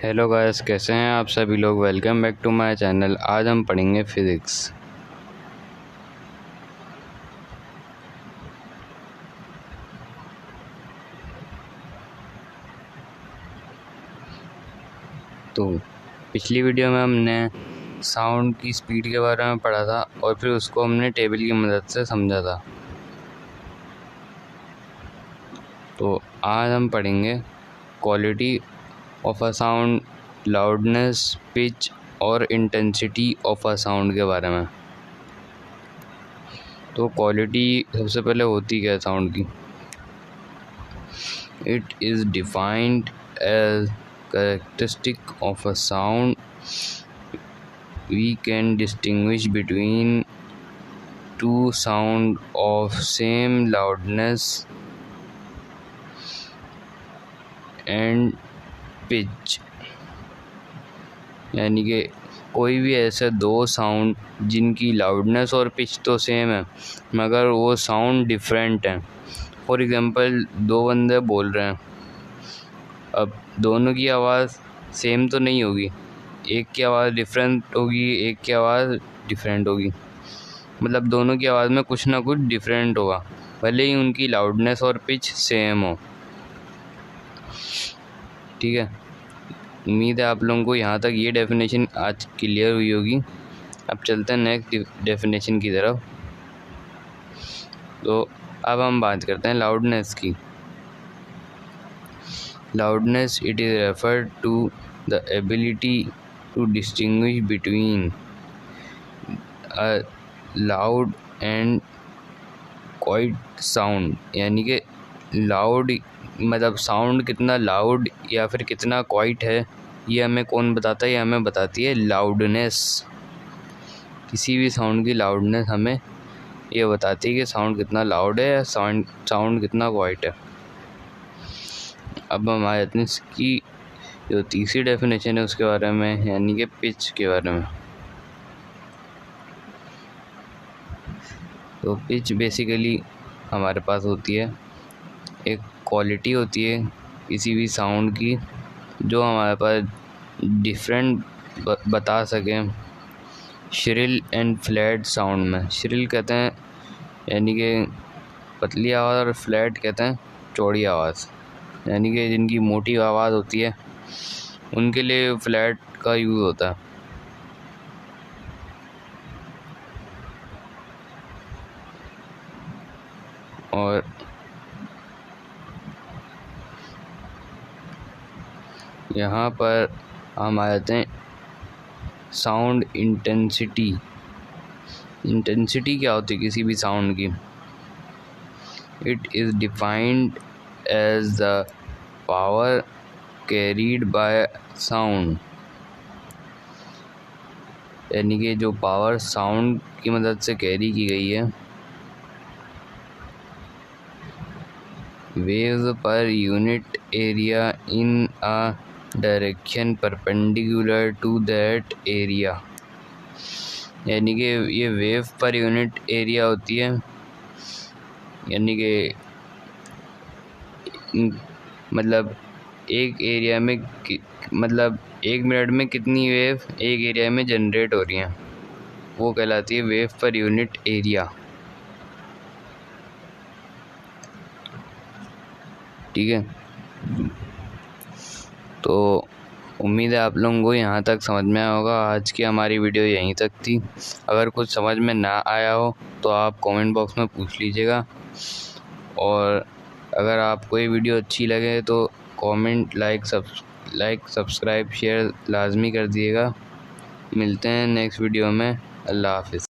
Hello guys, कैसे हैं आप सभी लोग। Welcome back to my channel. आज हम पढ़ेंगे फिज़िक्स। तो पिछली वीडियो में हमने साउंड की स्पीड के बारे में पढ़ा था और फिर उसको हमने टेबल की मदद से समझा था। तो आज हम पढ़ेंगे quality of a sound, loudness, pitch और इंटेंसिटी ऑफ अ साउंड के बारे में। तो क्वालिटी सबसे पहले होती क्या है साउंड की। It is defined as characteristic of a sound. We can distinguish between two sound of same loudness and pitch. यानी कि कोई भी ऐसे दो साउंड जिनकी लाउडनेस और पिच तो सेम है मगर वो साउंड डिफरेंट हैं। फॉर एग्ज़ाम्पल, दो बंदे बोल रहे हैं, अब दोनों की आवाज़ सेम तो नहीं होगी, एक की आवाज़ डिफरेंट होगी, एक की आवाज़ डिफरेंट होगी। मतलब दोनों की आवाज़ में कुछ ना कुछ डिफरेंट होगा, भले ही उनकी लाउडनेस और पिच सेम हो। ठीक है, उम्मीद है आप लोगों को यहाँ तक ये डेफिनेशन आज क्लियर हुई होगी। अब चलते हैं नेक्स्ट डेफिनेशन की तरफ। तो अब हम बात करते हैं लाउडनेस की। Loudness, it is referred to the ability to distinguish between a loud and quiet sound। यानी कि लाउड मतलब साउंड कितना लाउड या फिर कितना क्वाइट है, ये हमें कौन बताता है? ये हमें बताती है लाउडनेस। किसी भी साउंड की लाउडनेस हमें ये बताती है कि साउंड कितना लाउड है या साउंड कितना क्वाइट है। अब हम आ जाते हैं इसकी जो तीसरी डेफिनेशन है उसके बारे में, यानी कि पिच के बारे में। तो पिच बेसिकली हमारे पास होती है, एक क्वालिटी होती है किसी भी साउंड की जो हमारे पास डिफरेंट बता सकें श्रिल एंड फ्लैट साउंड में। श्रिल कहते हैं यानी कि पतली आवाज़, और फ्लैट कहते हैं चौड़ी आवाज़। यानी कि जिनकी मोटी आवाज़ होती है उनके लिए फ्लैट का यूज़ होता है। और यहाँ पर हम आ जाते हैं साउंड इंटेंसिटी। इंटेंसिटी क्या होती है किसी भी साउंड की? It is defined as the power carried by sound. यानी कि जो पावर साउंड की मदद से कैरी की गई है, waves per unit area in a direction perpendicular to that area. यानी कि ये वेव पर यूनिट एरिया होती है, यानी कि मतलब एक एरिया में मतलब 1 मिनट में कितनी वेव एक एरिया में जनरेट हो रही हैं, वो कहलाती है वेव पर यूनिट एरिया। ठीक है, तो उम्मीद है आप लोगों को यहाँ तक समझ में आया होगा। आज की हमारी वीडियो यहीं तक थी। अगर कुछ समझ में ना आया हो तो आप कमेंट बॉक्स में पूछ लीजिएगा, और अगर आपको ये वीडियो अच्छी लगे तो कमेंट, लाइक, सब्सक्राइब, शेयर लाजमी कर दिएगा। मिलते हैं नेक्स्ट वीडियो में। अल्लाह हाफिज़।